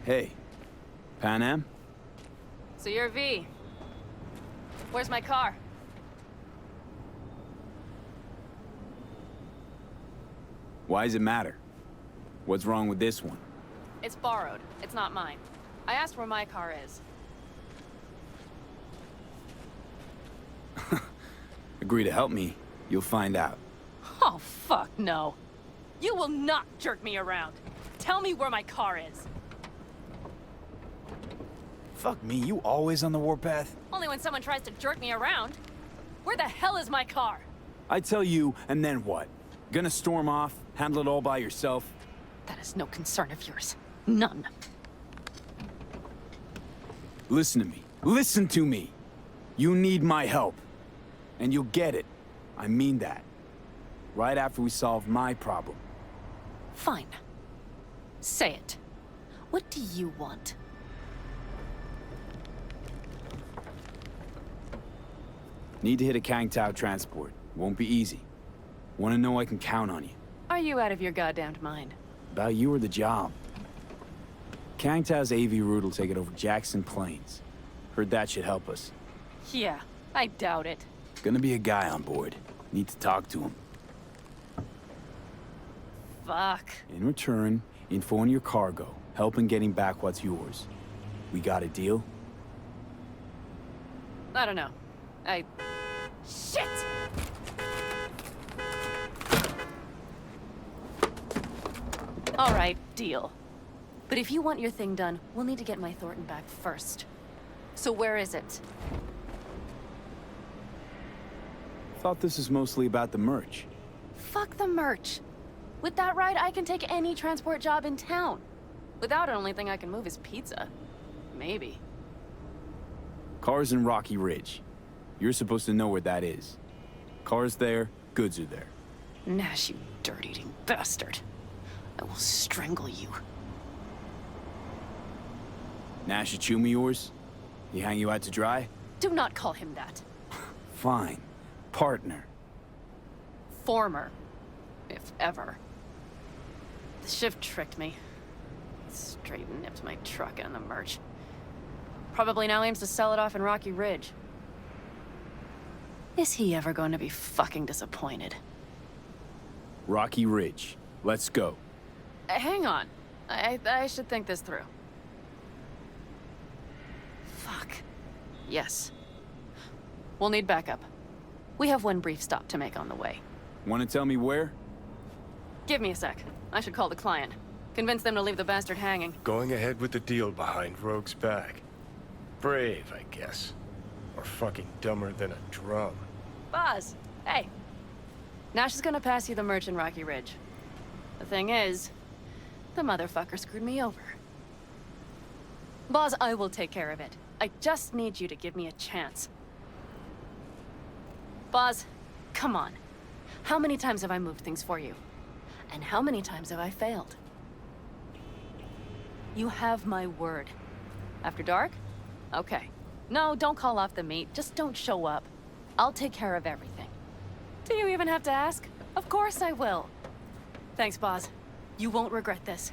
Hey, Pan Am? So you're V. Where's my car? Why does it matter? What's wrong with this one? It's borrowed. It's not mine. I asked where my car is. Agree to help me, you'll find out. Oh, fuck no. You will not jerk me around. Tell me where my car is. Fuck me, you always on the warpath? Only when someone tries to jerk me around. Where the hell is my car? I tell you, and then what? Gonna storm off, handle it all by yourself? That is no concern of yours. None. Listen to me. Listen to me! You need my help. And you'll get it. I mean that. Right after we solve my problem. Fine. Say it. What do you want? Need to hit a Kangtao transport. Won't be easy. Wanna know I can count on you. Are you out of your goddamned mind? About you or the job. Kangtao's AV route will take it over Jackson Plains. Heard that should help us. Yeah, I doubt it. Gonna be a guy on board. Need to talk to him. Fuck. In return, info on your cargo. Help in getting back what's yours. We got a deal? I don't know. Shit! All right, deal. But if you want your thing done, we'll need to get my Thornton back first. So where is it? Thought this was mostly about the merch. Fuck the merch. With that ride, I can take any transport job in town. Without it, only thing I can move is pizza. Maybe. Car's in Rocky Ridge. You're supposed to know where that is. Car's there, goods are there. Nash, you dirt-eating bastard. I will strangle you. Nash a chum of yours? He hang you out to dry? Do not call him that. Fine. Partner. Former. If ever. The shift tricked me. Straight nipped my truck and the merch. Probably now aims to sell it off in Rocky Ridge. Is he ever going to be fucking disappointed? Rocky Ridge. Let's go. Hang on. I should think this through. Fuck. Yes. We'll need backup. We have one brief stop to make on the way. Want to tell me where? Give me a sec. I should call the client. Convince them to leave the bastard hanging. Going ahead with the deal behind Rogue's back. Brave, I guess. Or fucking dumber than a drum. Boz, hey. Nash is gonna pass you the merch in Rocky Ridge. The thing is, the motherfucker screwed me over. Boz, I will take care of it. I just need you to give me a chance. Boz, come on. How many times have I moved things for you? And how many times have I failed? You have my word. After dark? Okay. No, don't call off the meet. Just don't show up. I'll take care of everything. Do you even have to ask? Of course I will. Thanks, Boz. You won't regret this.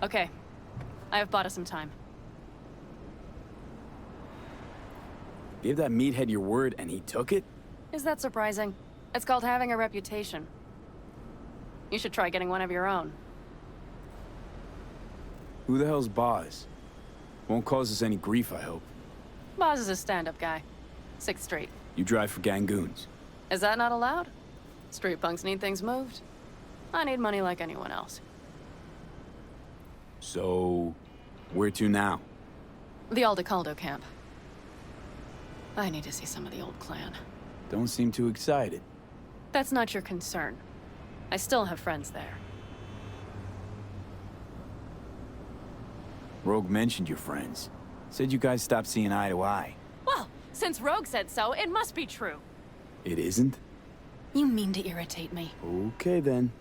Okay. I have bought us some time. Gave that meathead your word and he took it? Is that surprising? It's called having a reputation. You should try getting one of your own. Who the hell's Boz? Won't cause us any grief, I hope. Boz is a stand-up guy. 6th Street. You drive for Gangoons. Is that not allowed? Street punks need things moved. I need money like anyone else. So, where to now? The Aldecaldo camp. I need to see some of the old clan. Don't seem too excited. That's not your concern. I still have friends there. Rogue mentioned your friends. Said you guys stopped seeing eye to eye. Well, since Rogue said so, it must be true. It isn't? You mean to irritate me. Okay then.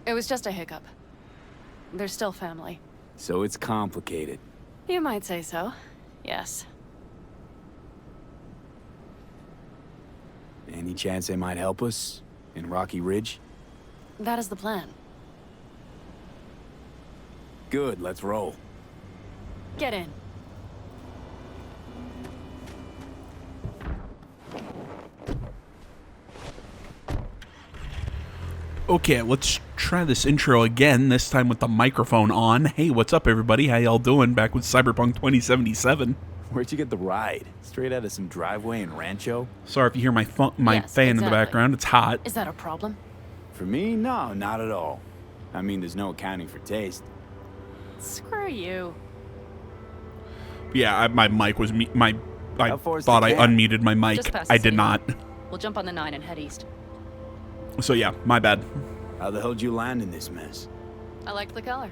It was just a hiccup. They're still family. So it's complicated. You might say so. Yes. Any chance they might help us? In Rocky Ridge? That is the plan. Good, let's roll. Get in. Okay, let's try this intro again, this time with the microphone on. Hey, what's up, everybody? How y'all doing? Back with Cyberpunk 2077. Where'd you get the ride? Straight out of some driveway in Rancho? Sorry if you hear my Yes, fan in the exactly. background. It's hot. Is that a problem? For me, no, not at all. I mean, there's no accounting for taste. Screw you. Yeah, my mic was... I How far is thought the I camp? unmuted my mic. Just past the I did city. not. We'll jump on the 9 and head east. So yeah, my bad. How the hell did you land in this mess? I liked the color.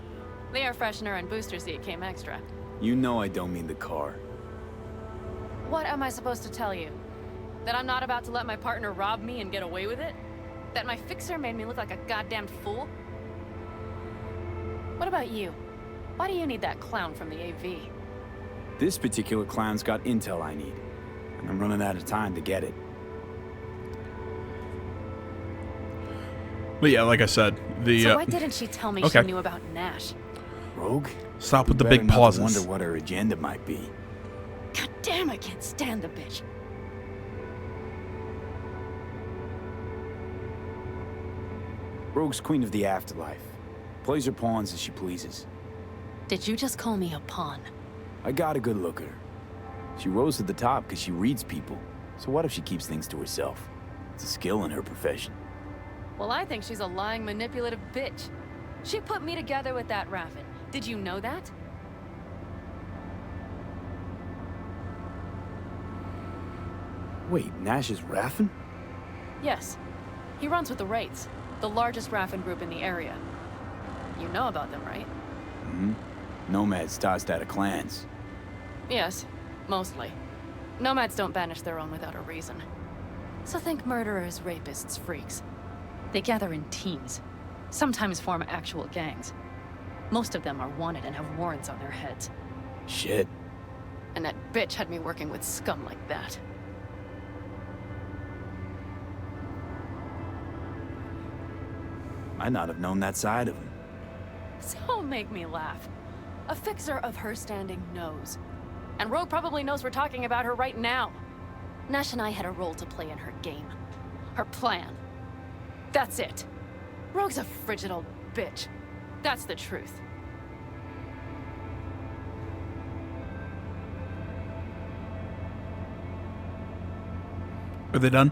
The air freshener and booster seat came extra. You know I don't mean the car. What am I supposed to tell you? That I'm not about to let my partner rob me and get away with it? That my fixer made me look like a goddamn fool? What about you? Why do you need that clown from the AV? This particular clown's got intel I need, and I'm running out of time to get it. But yeah, like I said, the... So why didn't she tell me okay. she knew about Nash? Rogue? Stop with the Better big not to pauses. wonder what her agenda might be. God damn, I can't stand the bitch. Rogue's queen of the afterlife. Plays her pawns as she pleases. Did you just call me a pawn? I got a good look at her. She rose to the top because she reads people. So what if she keeps things to herself? It's a skill in her profession. Well, I think she's a lying, manipulative bitch. She put me together with that Raffin. Did you know that? Wait, Nash is Raffin? Yes. He runs with the Wraiths, the largest Raffin group in the area. You know about them, right? Mm-hmm. Nomads tossed out of clans. Yes, mostly. Nomads don't banish their own without a reason. So think murderers, rapists, freaks. They gather in teams, sometimes form actual gangs. Most of them are wanted and have warrants on their heads. Shit. And that bitch had me working with scum like that. Might not have known that side of him. Don't make me laugh. A fixer of her standing knows. And Rogue probably knows we're talking about her right now. Nash and I had a role to play in her game. Her plan. That's it. Rogue's a frigid old bitch. That's the truth. Are they done?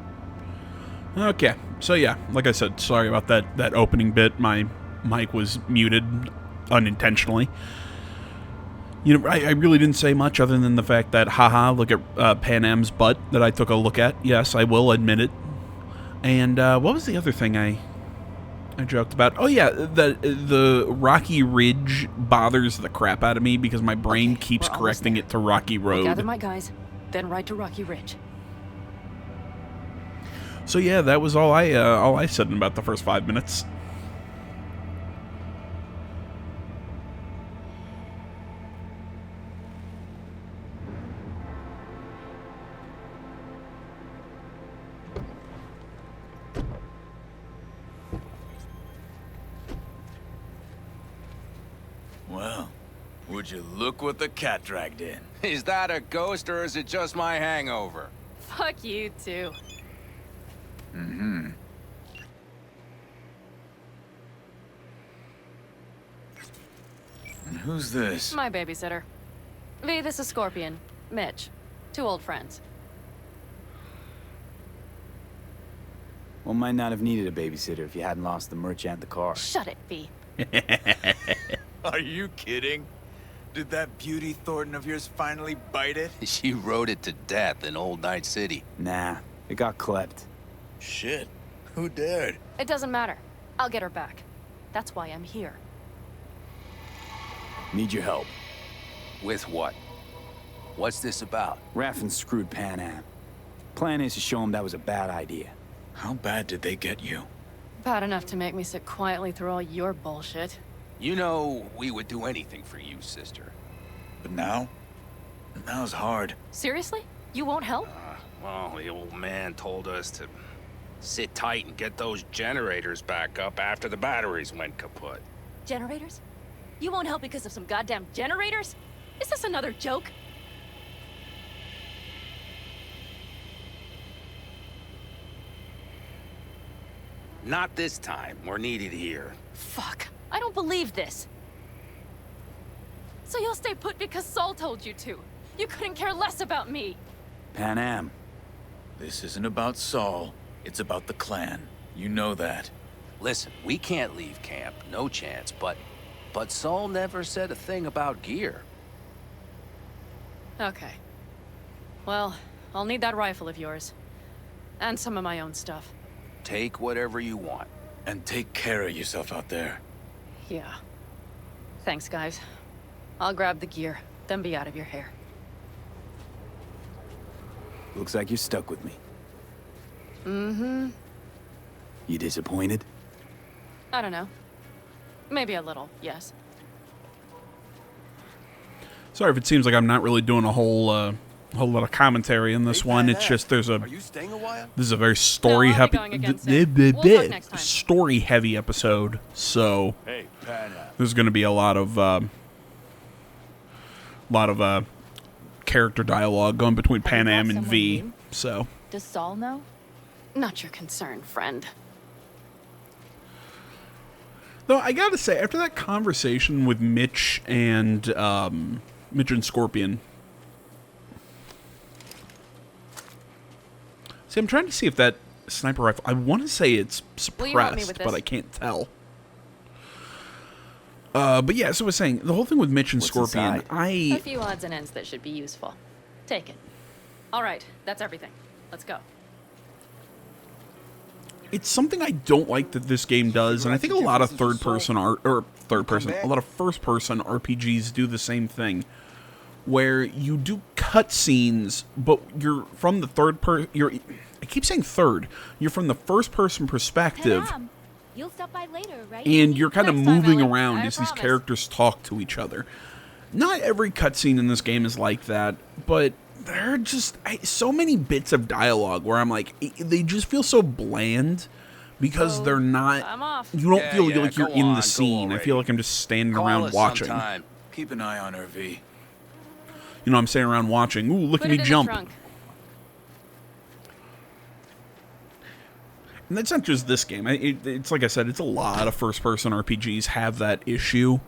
Okay, so yeah, like I said, sorry about that opening bit. My mic was muted unintentionally. You know, I really didn't say much other than the fact that, haha, look at Pan Am's butt that I took a look at. Yes, I will admit it. And what was the other thing I joked about? Oh yeah, the Rocky Ridge bothers the crap out of me because my brain Okay, keeps we're almost correcting there. it to Rocky I'll gather Road. my guys, then ride to Rocky Ridge. So yeah, that was all I said in about the first 5 minutes. Well, would you look what the cat dragged in? Is that a ghost or is it just my hangover? Fuck you too. Mm-hmm. And who's this? My babysitter. V, this is Scorpion. Mitch. 2 old friends. Well, might not have needed a babysitter if you hadn't lost the merch and the car. Shut it, V. Are you kidding? Did that beauty Thornton of yours finally bite it? She rode it to death in Old Night City. Nah, it got klept. Shit. Who dared? It doesn't matter. I'll get her back. That's why I'm here. Need your help. With what? What's this about? Raffin screwed Pan Am. Plan is to show him that was a bad idea. How bad did they get you? Bad enough to make me sit quietly through all your bullshit. You know, we would do anything for you, sister. But now? Now's hard. Seriously? You won't help? Well, the old man told us to sit tight and get those generators back up after the batteries went kaput. Generators? You won't help because of some goddamn generators? Is this another joke? Not this time. We're needed here. Fuck. I don't believe this. So you'll stay put because Saul told you to. You couldn't care less about me. Pan Am. This isn't about Saul. It's about the clan. You know that. Listen, we can't leave camp. No chance. But Saul never said a thing about gear. Okay. Well, I'll need that rifle of yours. And some of my own stuff. Take whatever you want. And take care of yourself out there. Yeah. Thanks, guys. I'll grab the gear, then be out of your hair. Looks like you're stuck with me. Mm-hmm. You disappointed? I don't know. Maybe a little, yes. Sorry if it seems like I'm not really doing a whole lot of commentary in this one. It's just Are you staying a while? this is a very No, story I'll be happy going again soon. We'll talk next time. story heavy episode. So Hey, Pan Am. there's going to be a lot of character dialogue going between Have you Pan got Am and someone V. new? So Does Saul know? Not your concern, friend. though I gotta say, after that conversation with Mitch and Scorpion. See, I'm trying to see if that sniper rifle. I want to say it's Will you help me suppressed, with but this? I can't tell. But yeah, so I was saying the whole thing with Mitch and What's Scorpion. inside? A few odds and ends that should be useful. Take it. All right, that's everything. Let's go. It's something I don't like that this game does, and I think a lot of a lot of first-person RPGs do the same thing, where you do cutscenes, but you're from the third person. I keep saying third. You're from the first-person perspective, Pan Am, you'll stop by later, right? and you're kind of Next time, moving Ellie. around I as these promise. characters talk to each other. Not every cutscene in this game is like that, but there are just so many bits of dialogue where I'm like, they just feel so bland because they're not. I'm off. You don't Yeah, feel yeah, like you're go in on, the go scene. I feel already. like I'm just standing Call around us watching. sometime. Keep an eye on her, V. You know, I'm standing around watching. Ooh, look Put at it me in jump. the trunk. And that's not just this game. It's like I said, it's a lot of first-person RPGs have that issue.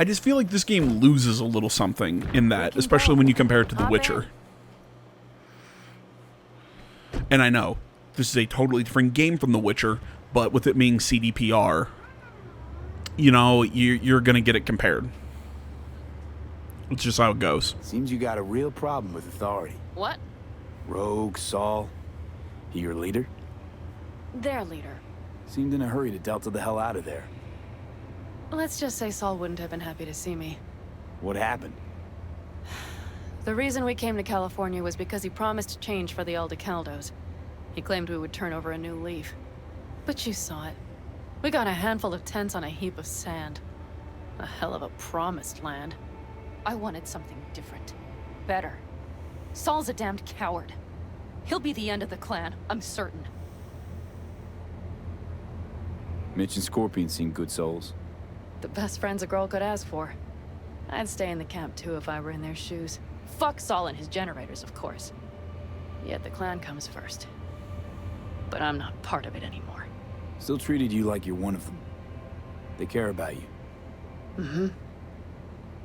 I just feel like this game loses a little something in that, especially when you compare it to The Hop Witcher. And I know, this is a totally different game from The Witcher, but with it being CDPR, you know, you're going to get it compared. It's just how it goes. Seems you got a real problem with authority. What? Rogue, Saul. He your leader? Their leader. Seemed in a hurry to delta the hell out of there. Let's just say Saul wouldn't have been happy to see me. What happened? The reason we came to California was because he promised change for the Aldecaldos. He claimed we would turn over a new leaf. But you saw it. We got a handful of tents on a heap of sand. A hell of a promised land. I wanted something different. Better. Saul's a damned coward. He'll be the end of the clan, I'm certain. Mitch and Scorpion seem good souls. The best friends a girl could ask for. I'd stay in the camp too if I were in their shoes. Fuck Saul and his generators, of course. Yet the clan comes first. But I'm not part of it anymore. Still treated you like you're one of them. They care about you. Mm-hmm.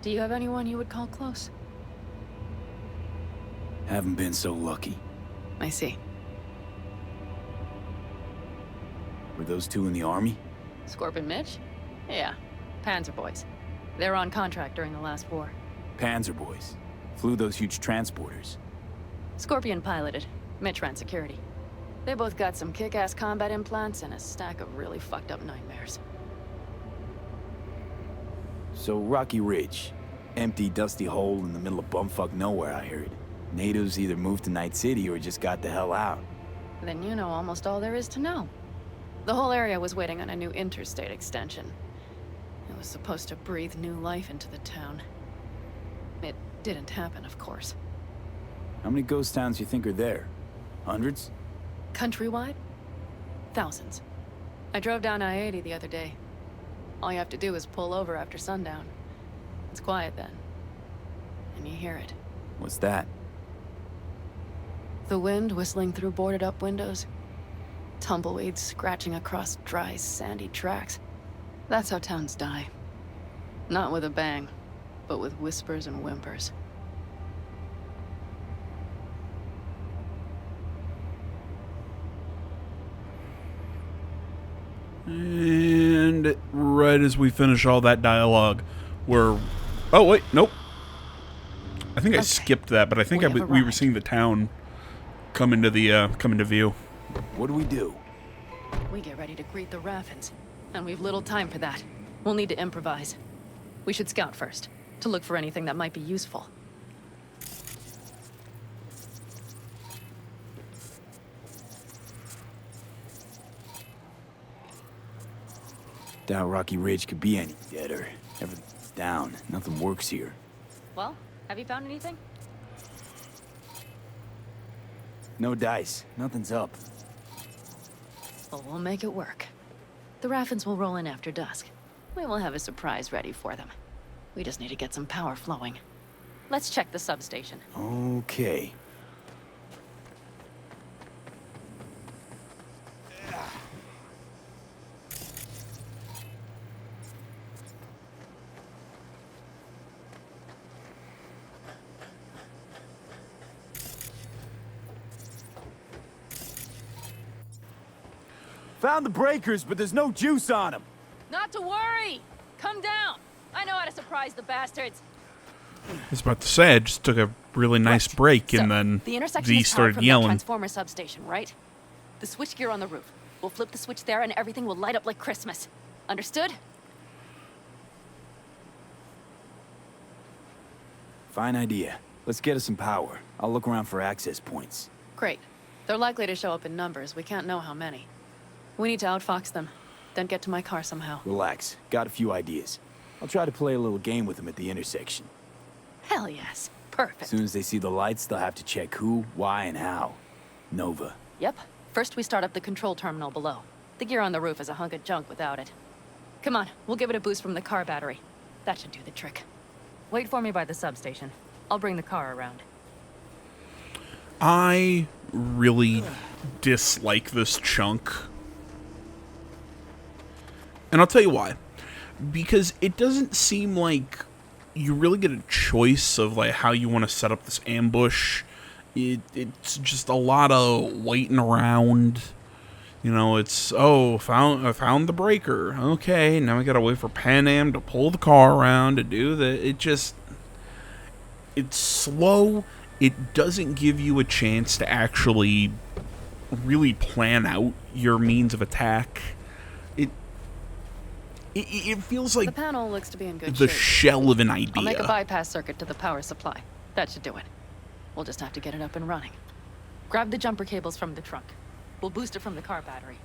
Do you have anyone you would call close? Haven't been so lucky. I see. Were those two in the army? Scorpion Mitch? Yeah. Panzer boys. They were on contract during the last war. Panzer boys. Flew those huge transporters. Scorpion piloted. Mitch ran security. They both got some kick-ass combat implants and a stack of really fucked up nightmares. So Rocky Ridge. Empty, dusty hole in the middle of bumfuck nowhere, I heard. Natives either moved to Night City or just got the hell out. Then you know almost all there is to know. The whole area was waiting on a new interstate extension. It was supposed to breathe new life into the town. It didn't happen, of course. How many ghost towns you think are there? Hundreds? Countrywide? Thousands. I drove down I-80 the other day. All you have to do is pull over after sundown. It's quiet then. And you hear it. What's that? The wind whistling through boarded-up windows. Tumbleweeds scratching across dry, sandy tracks. That's how towns die. Not with a bang, but with whispers and whimpers. And right as we finish all that dialogue, we're... Oh, wait, nope. I think I skipped that, but I think we were seeing the town come into view. What do? We get ready to greet the Raffins, and we've little time for that. We'll need to improvise. We should scout first, to look for anything that might be useful. Doubt Rocky Ridge could be any deader. Everything's down. Nothing works here. Well, have you found anything? No dice. Nothing's up. Well, we'll make it work. The Raffins will roll in after dusk. We will have a surprise ready for them. We just need to get some power flowing. Let's check the substation. Okay. Found the breakers, but there's no juice on them. Not to worry! Come down! I know how to surprise the bastards. I was about to say, I just took a really nice break, So, and then the intersection Z is powered started from that yelling. transformer substation, right? The switchgear on the roof. We'll flip the switch there and everything will light up like Christmas. Understood? Fine idea. Let's get us some power. I'll look around for access points. Great. They're likely to show up in numbers. We can't know how many. We need to outfox them, then get to my car somehow. Relax. Got a few ideas. I'll try to play a little game with them at the intersection. Hell yes. Perfect. As soon as they see the lights, they'll have to check who, why, and how. Nova. Yep. First we start up the control terminal below. The gear on the roof is a hunk of junk without it. Come on, we'll give it a boost from the car battery. That should do the trick. Wait for me by the substation. I'll bring the car around. I really dislike this chunk. And I'll tell you why. Because it doesn't seem like you really get a choice of like how you want to set up this ambush. It's just a lot of waiting around. You know, it's, I found the breaker. Okay, now we gotta wait for Pan Am to pull the car around to do that. It's slow. It doesn't give you a chance to actually really plan out your means of attack. It feels like The panel looks to be in good the shape. shell of an idea. I'll make a bypass circuit to the power supply. That should do it. We'll just have to get it up and running. Grab the jumper cables from the trunk. We'll boost it from the car battery.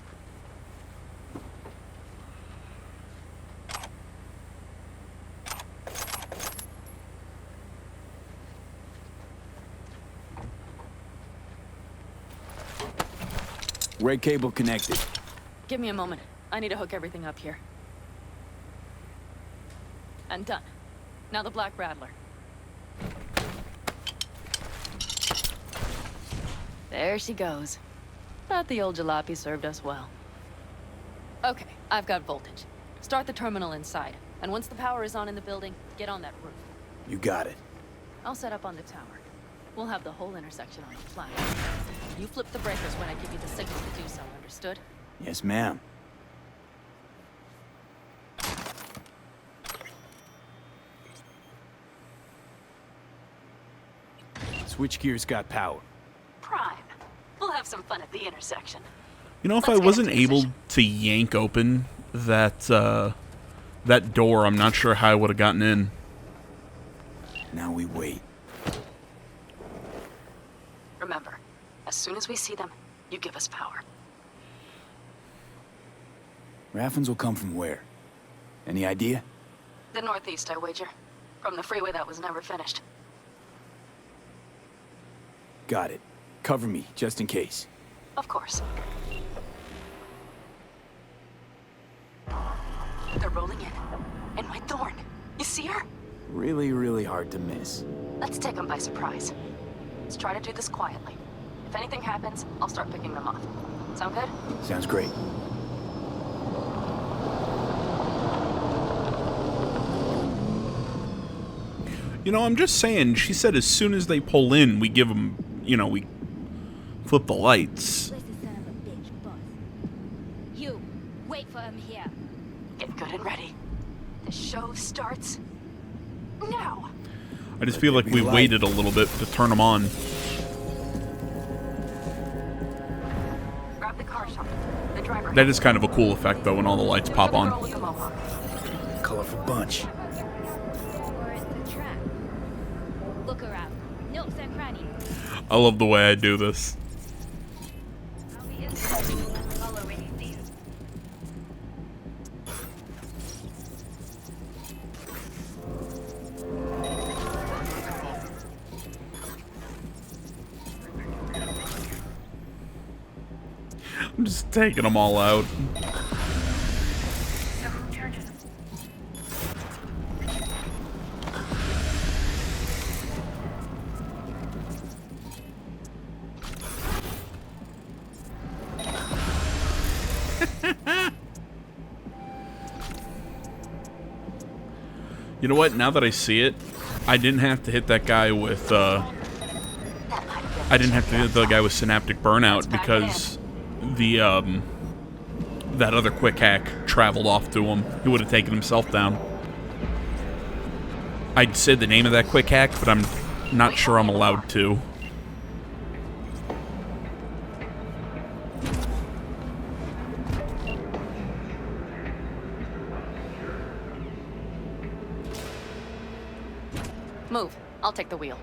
Red cable connected. Give me a moment. I need to hook everything up here. And done. Now the Black Rattler. There she goes. But the old jalopy served us well. Okay, I've got voltage. Start the terminal inside. And once the power is on in the building, get on that roof. You got it. I'll set up on the tower. We'll have the whole intersection on the flash. You flip the breakers when I give you the signal to do so, understood? Yes, ma'am. Switchgear's got power. Prime. We'll have some fun at the intersection. You know, if Let's I get wasn't into able position. to yank open that door, I'm not sure how I would have gotten in. Now we wait. Remember, as soon as we see them, you give us power. Raffins will come from where? Any idea? The northeast, I wager. From the freeway that was never finished. Got it. Cover me, just in case. Of course. The They're rolling in. And my thorn. You see her? Really, really hard to miss. Let's take them by surprise. Let's try to do this quietly. If anything happens, I'll start picking them off. Sound good? Sounds great. You know, I'm just saying, she said as soon as they pull in, we give them, you know, we flip the lights. Where's the son of a bitch, boss? You, wait for him here. Get good and ready. The show starts now. I just feel like we waited a little bit to turn them on. Grab the car shop. The driver. That is kind of a cool effect, though, when all the lights pop on. Colorful bunch. Or it's a trap. Look around. Nooks and crannies. I love the way I do this. I'll be in there. I'll already see you. I'm just taking them all out. You know what? Now that I see it, I didn't have to hit that guy with, I didn't have to hit the guy with synaptic burnout because the, that other quick hack traveled off to him. He would have taken himself down. I'd said the name of that quick hack, but I'm not sure I'm allowed to. Move. I'll take the wheel.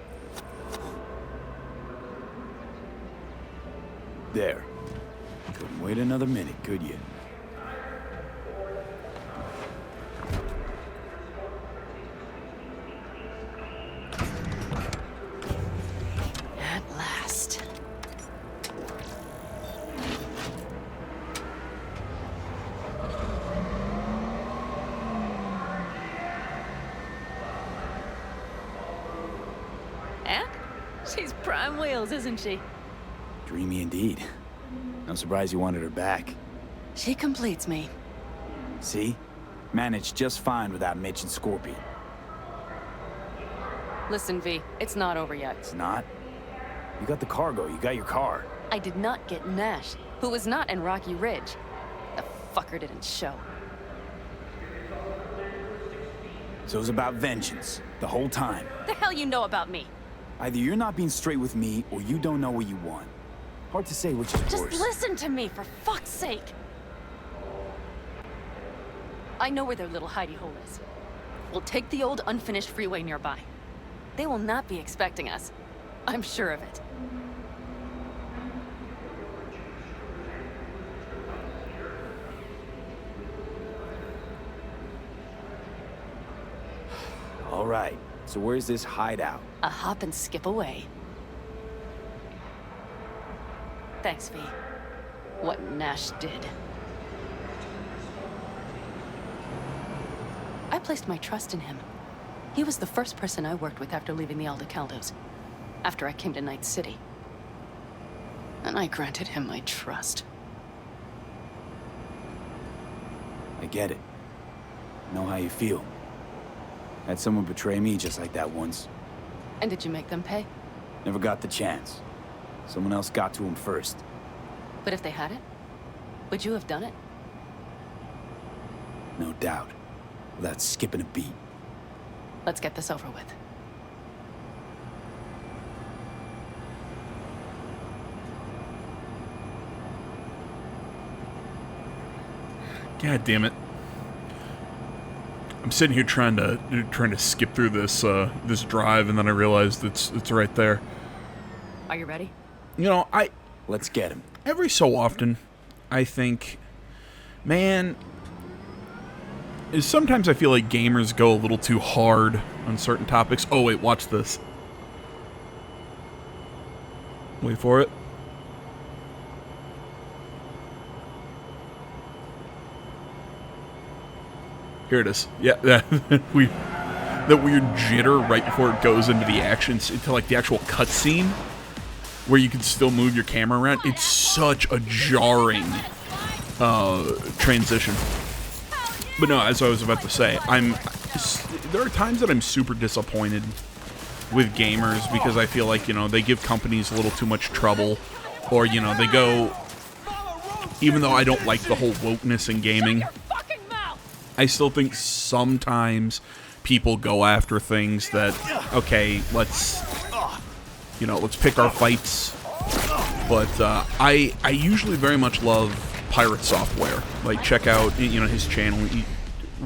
There. Couldn't wait another minute, could you? At last. And? She's prime wheels, isn't she? Dreamy indeed. I'm surprised you wanted her back. She completes me. See? Managed just fine without Mitch and Scorpion. Listen, V, it's not over yet. It's not? You got the cargo, you got your car. I did not get Nash, who was not in Rocky Ridge. The fucker didn't show. So it was about vengeance, the whole time. The hell you know about me? Either you're not being straight with me, or you don't know what you want. Hard to say which is Just worse. listen to me, for fuck's sake. I know where their little hidey hole is. We'll take the old unfinished freeway nearby. They will not be expecting us. I'm sure of it. All right, so where's this hideout? A hop and skip away. Thanks, V. What Nash did. I placed my trust in him. He was the first person I worked with after leaving the Aldecaldos, after I came to Night City. And I granted him my trust. I get it. Know how you feel. Had someone betray me just like that once. And did you make them pay? Never got the chance. Someone else got to him first. But if they had it, would you have done it? No doubt. Without skipping a beat. Let's get this over with. God damn it. I'm sitting here trying to skip through this this drive, and then I realized it's right there. Are you ready? You know, Let's get him. every so often I think, man, sometimes I feel like gamers go a little too hard on certain topics. Oh wait, watch this. Wait for it. Here it is. Yeah, that weird jitter right before it goes into the actions, into like the actual cutscene, where you can still move your camera around. It's such a jarring transition. But no, as I was about to say, there are times that I'm super disappointed with gamers because I feel like, you know, they give companies a little too much trouble, or, you know, they go, even though I don't like the whole wokeness in gaming, I still think sometimes people go after things that, okay, let's pick our fights. But I usually very much love Pirate Software. Like, check out, you know, his channel.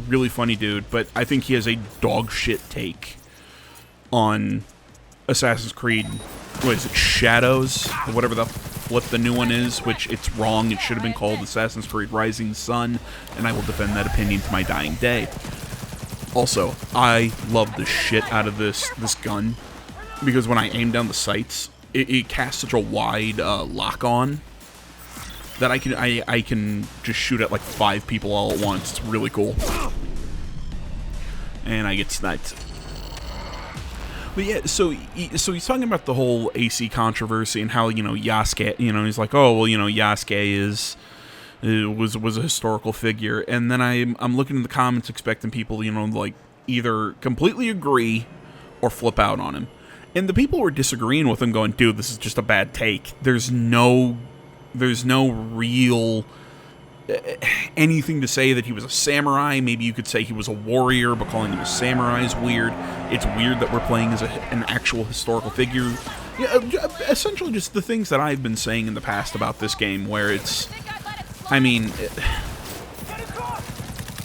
Really funny dude, but I think he has a dog shit take on Assassin's Creed. What is it, Shadows? Or whatever the new one is, which it's wrong. It should have been called Assassin's Creed Rising Sun, and I will defend that opinion to my dying day. Also, I love the shit out of this gun, because when I aim down the sights, it casts such a wide lock-on that I can just shoot at like 5 people all at once. It's really cool. And I get sniped. But yeah, so he's talking about the whole AC controversy and how, you know, Yasuke, you know, he's like, oh, well, you know, Yasuke was a historical figure. And then I'm looking in the comments expecting people, you know, like either completely agree or flip out on him. And the people who are disagreeing with him going, dude, this is just a bad take. There's no real anything to say that he was a samurai. Maybe you could say he was a warrior, but calling him a samurai is weird. It's weird that we're playing as an actual historical figure. Yeah, essentially just the things that I've been saying in the past about this game, where it's, I mean,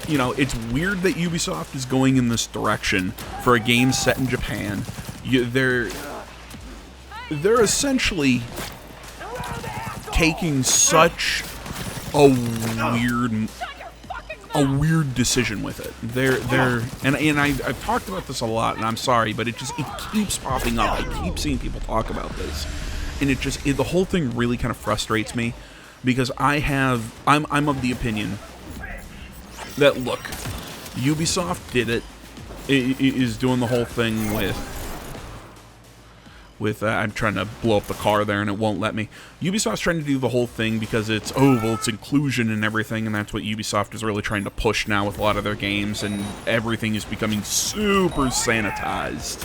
you know, it's weird that Ubisoft is going in this direction for a game set in Japan. They're essentially taking such a weird decision with it. And I've talked about this a lot, and I'm sorry, but it keeps popping up. I keep seeing people talk about this, and the whole thing really kind of frustrates me, because I'm of the opinion that, look, Ubisoft did it, is doing the whole thing with I'm trying to blow up the car there and it won't let me. Ubisoft's trying to do the whole thing because it's inclusion and everything, and that's what Ubisoft is really trying to push now with a lot of their games, and everything is becoming super sanitized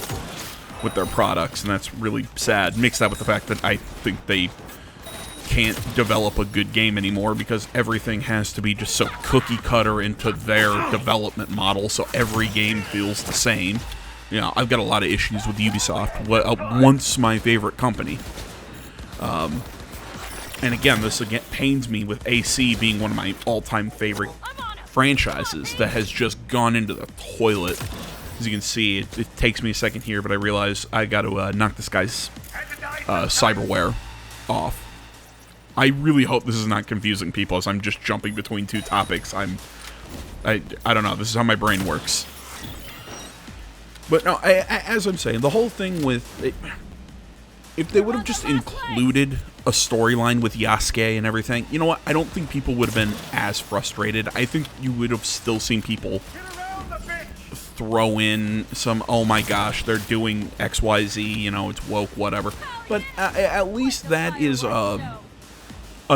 with their products, and that's really sad. Mix that with the fact that I think they can't develop a good game anymore because everything has to be just so cookie cutter into their development model, so every game feels the same. You know, I've got a lot of issues with Ubisoft, once my favorite company. And again, this pains me with AC being one of my all-time favorite franchises that has just gone into the toilet. As you can see, it takes me a second here, but I realize I got to knock this guy's cyberware off. I really hope this is not confusing people as I'm just jumping between two topics. I don't know, this is how my brain works. But no, as I'm saying, the whole thing with if they would have just included a storyline with Yasuke and everything, you know what? I don't think people would have been as frustrated. I think you would have still seen people throw in some, oh my gosh, they're doing XYZ, you know, it's woke, whatever. But at least that is a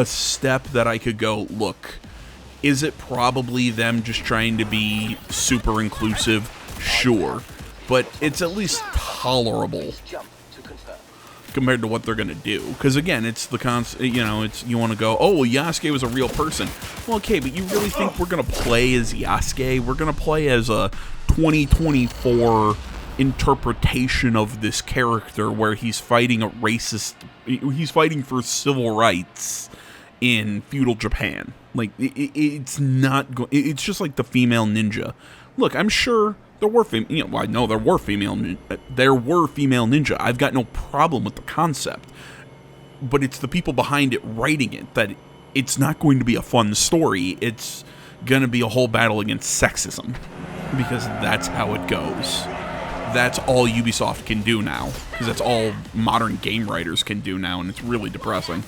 step that I could go, look, is it probably them just trying to be super inclusive? Sure. But it's at least tolerable compared to what they're going to do. Because again, it's the you know, it's, you want to go, oh, well, Yasuke was a real person. Well, okay, but you really think we're going to play as Yasuke? We're going to play as a 2024 interpretation of this character where he's fighting he's fighting for civil rights in feudal Japan. Like, it's not, it's just like the female ninja. Look, I'm sure there were I know there were female ninja. I've got no problem with the concept, but it's the people behind it writing it that it's not going to be a fun story. It's gonna be a whole battle against sexism, because that's how it goes. That's all Ubisoft can do now, because that's all modern game writers can do now, and it's really depressing.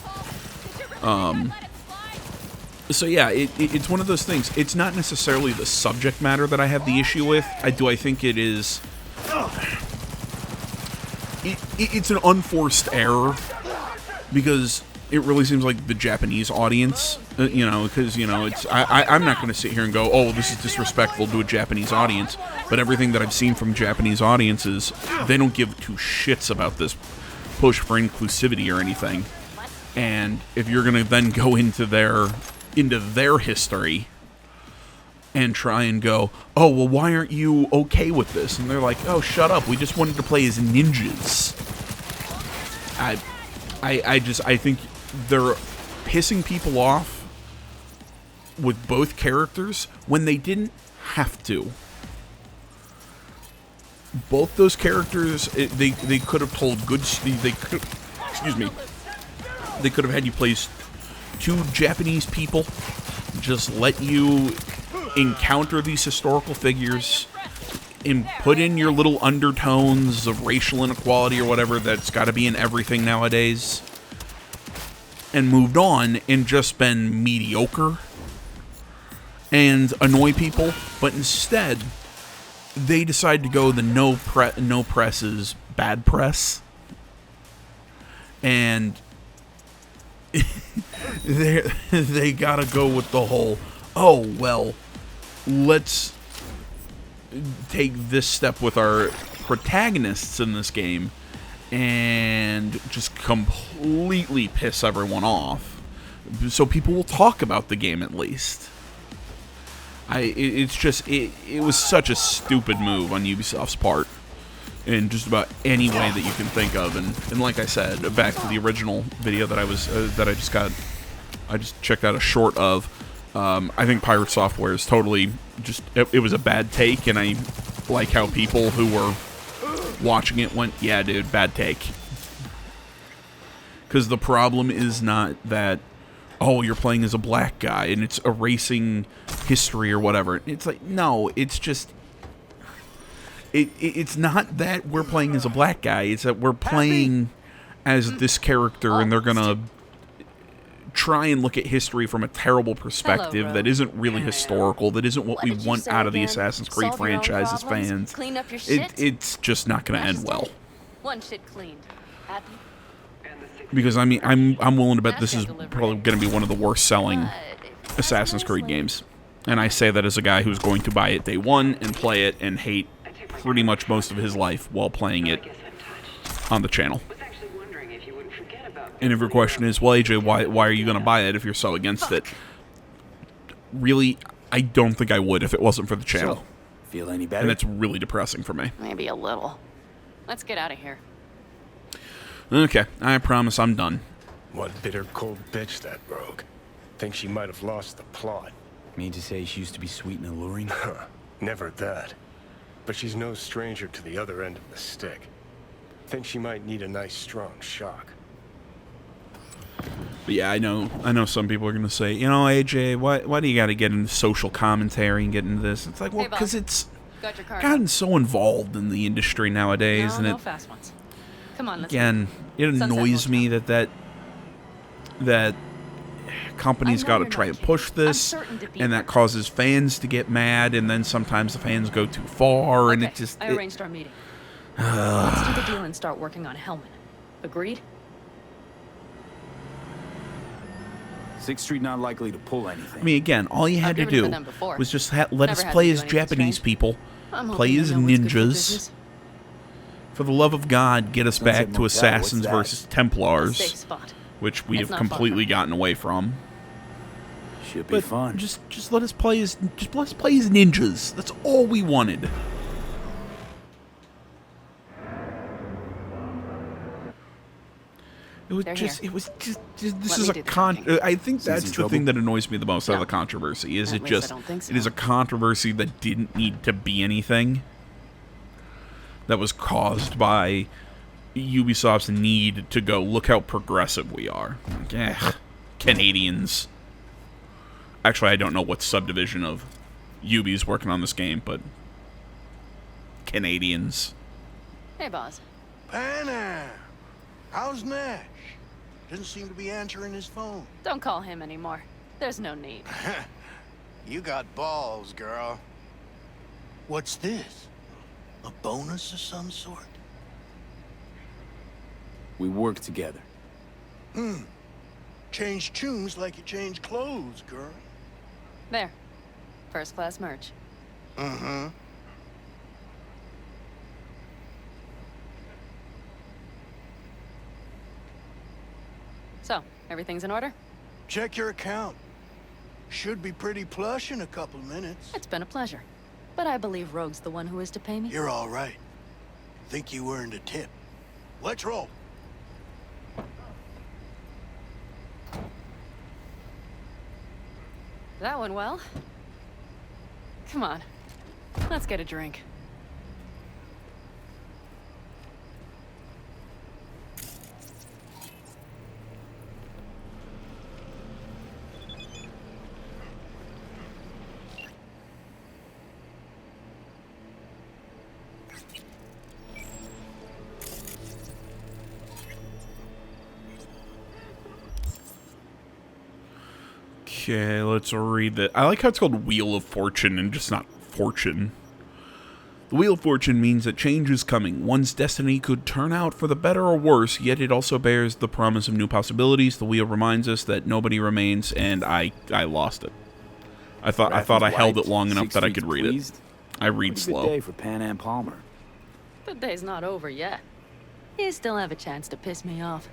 So yeah, it's one of those things. It's not necessarily the subject matter that I have the issue with. I think it is. It's an unforced error because it really seems like the Japanese audience, because it's. I'm not going to sit here and go, oh, this is disrespectful to a Japanese audience. But everything that I've seen from Japanese audiences, they don't give two shits about this push for inclusivity or anything. And if you're going to then go into their history and try and go, oh, well, why aren't you okay with this? And they're like, oh, shut up. We just wanted to play as ninjas. I think they're pissing people off with both characters when they didn't have to. Both those characters, they could have told good. They could have had you play two Japanese people, just let you encounter these historical figures and put in your little undertones of racial inequality or whatever that's got to be in everything nowadays, and moved on and just been mediocre and annoy people. But instead, they decide to go the no press is bad press, and they gotta go with the whole, oh, well, let's take this step with our protagonists in this game and just completely piss everyone off so people will talk about the game at least. It was such a stupid move on Ubisoft's part in just about any way that you can think of, and like I said, back to the original video that I just checked out a short of. I think Pirate Software is totally just, it was a bad take, and I like how people who were watching it went, yeah, dude, bad take. Because the problem is not that, oh, you're playing as a black guy and it's erasing history or whatever. It's like, no, it's just, it's not that we're playing as a black guy. It's that we're playing as this character, and they're gonna try and look at history from a terrible perspective that isn't really historical, that isn't what we want out of the Assassin's Creed franchise as fans. Clean up your shit. It's just not going to end well. One shit cleaned. Happy? Because, I mean, I'm willing to bet this is probably going to be one of the worst selling Assassin's Creed games. And I say that as a guy who's going to buy it day one and play it and hate pretty much most of his life while playing it on the channel. And if your question is, well, AJ, why are you going to buy it if you're so against it? Really, I don't think I would if it wasn't for the channel. So, feel any better? And it's really depressing for me. Maybe a little. Let's get out of here. Okay, I promise I'm done. What bitter cold bitch, that rogue. Think she might have lost the plot. Mean to say she used to be sweet and alluring? Never that. But she's no stranger to the other end of the stick. Think she might need a nice strong shock. But yeah, I know some people are going to say, you know, AJ, why do you got to get into social commentary and get into this? It's like, well, because it's gotten so involved in the industry nowadays. No and fast ones. Come on, let's again, it annoys me that companies got to try and push this, and that causes fans to get mad, and then sometimes the fans go too far, and it just... I arranged our meeting. Let's do the deal and start working on Hellman. Agreed? 6th Street not likely to pull anything. I mean, again, all you had to do was just let us play as Japanese people, play as ninjas. For the love of God, get us back to Assassins versus Templars, which we have completely gotten away from. Should be fun. Just let us play as ninjas. That's all we wanted. It was just this is a I think that's the thing that annoys me the most out of the controversy, is it is a controversy that didn't need to be anything. That was caused by Ubisoft's need to go, look how progressive we are. Like, Canadians. Actually, I don't know what subdivision of Ubi's working on this game, but Canadians. Hey, boss. Panna! How's Nash? Doesn't seem to be answering his phone. Don't call him anymore. There's no need. You got balls, girl. What's this? A bonus of some sort? We work together. Change tunes like you change clothes, girl. There. First class merch. Mm-hmm. So, everything's in order? Check your account. Should be pretty plush in a couple minutes. It's been a pleasure. But I believe Rogue's the one who is to pay me. You're all right. Think you earned a tip. Let's roll. That went well. Come on. Let's get a drink. Okay, let's read that. I like how it's called Wheel of Fortune and just not Fortune. The Wheel of Fortune means that change is coming. One's destiny could turn out for the better or worse, yet it also bears the promise of new possibilities. The wheel reminds us that nobody remains, and I lost it. I thought I held it long enough that I could read it. I read slow. Good day for Pan Am Palmer. The day's not over yet. You still have a chance to piss me off.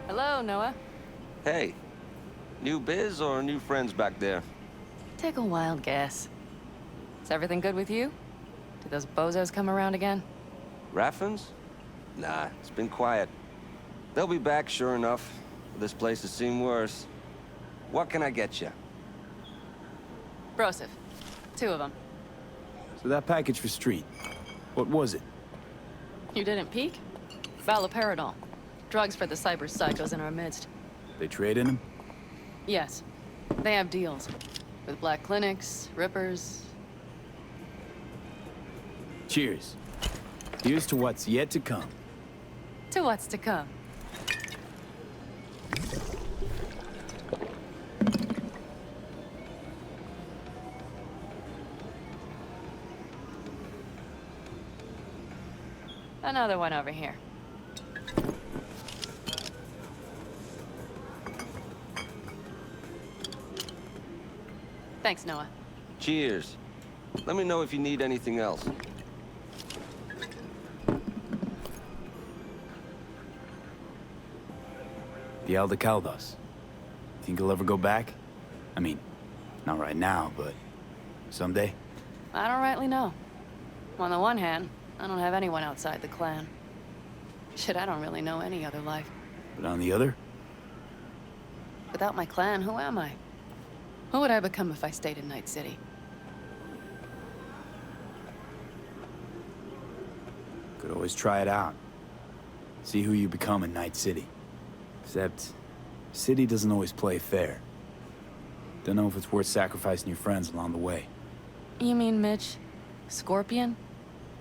Hello, Noah. Hey, new biz or new friends back there? Take a wild guess. Is everything good with you? Did those bozos come around again? Raffins? Nah, it's been quiet. They'll be back, sure enough. This place has seen worse. What can I get you? Broseph. 2 of them. So that package for Street, what was it? You didn't peek? Valoperidol. Drugs for the cyber psychos in our midst. They trade in them? Yes. They have deals. With black clinics, rippers. Cheers. Here's to what's yet to come. To what's to come. Another one over here. Thanks, Noah. Cheers. Let me know if you need anything else. The Aldecaldos. Think he'll ever go back? I mean, not right now, but someday? I don't rightly know. On the one hand, I don't have anyone outside the clan. Shit, I don't really know any other life. But on the other? Without my clan, who am I? Who would I become if I stayed in Night City? Could always try it out. See who you become in Night City. Except, City doesn't always play fair. Don't know if it's worth sacrificing your friends along the way. You mean Mitch? Scorpion?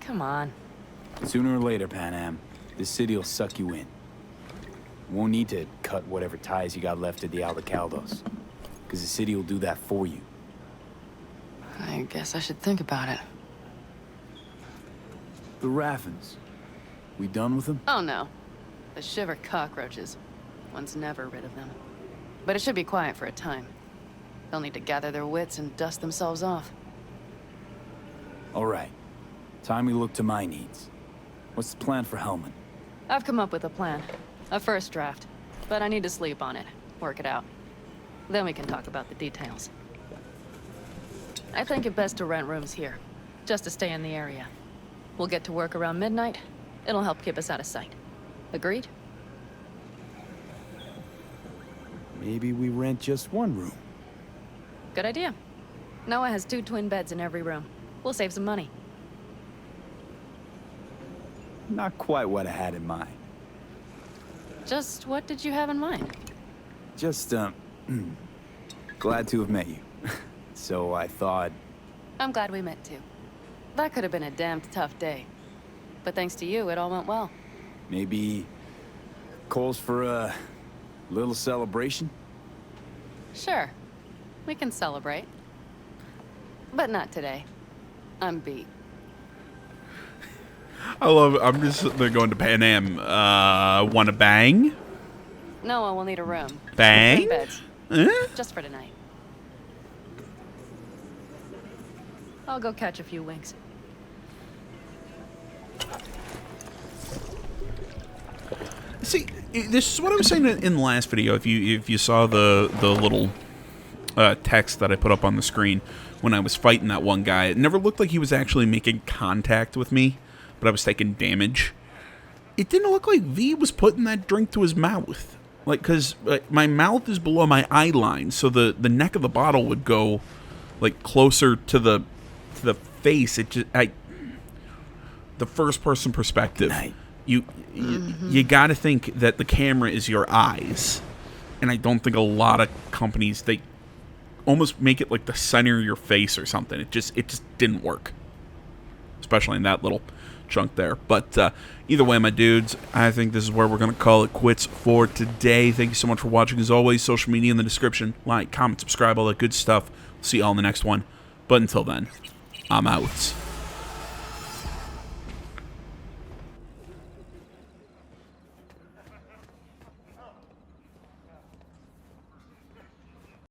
Come on. Sooner or later, Pan Am, this city will suck you in. Won't need to cut whatever ties you got left at the Aldecaldos. Because the city will do that for you. I guess I should think about it. The Raffins. We done with them? Oh no. The shiver cockroaches. One's never rid of them. But it should be quiet for a time. They'll need to gather their wits and dust themselves off. All right. Time we look to my needs. What's the plan for Hellman? I've come up with a plan. A first draft. But I need to sleep on it. Work it out. Then we can talk about the details. I think it best to rent rooms here. Just to stay in the area. We'll get to work around midnight. It'll help keep us out of sight. Agreed? Maybe we rent just one room. Good idea. Noah has 2 twin beds in every room. We'll save some money. Not quite what I had in mind. Just what did you have in mind? Just, glad to have met you. so I thought... I'm glad we met too. That could have been a damned tough day. But thanks to you, it all went well. maybe calls for a little celebration? Sure. We can celebrate. But not today. I'm beat. I'm just sitting there going to Pan Am. Want to bang? No, we'll need a room. Bang? 10 beds. Eh? Just for tonight. I'll go catch a few winks. See, this is what I was saying in the last video. If you saw the little text that I put up on the screen when I was fighting that one guy, it never looked like he was actually making contact with me, but I was taking damage. It didn't look like V was putting that drink to his mouth, like, because my mouth is below my eye line, so the neck of the bottle would go like closer to the face. It just the first person perspective. You got to think that the camera is your eyes, and I don't think a lot of companies, they almost make it like the center of your face or something. It just didn't work, especially in that little chunk there. But either way, my dudes, I think this is where we're gonna call it quits for today. Thank you so much for watching. As always, social media in the description. Like, comment, subscribe, all that good stuff. See you all in the next one. But until then, I'm out.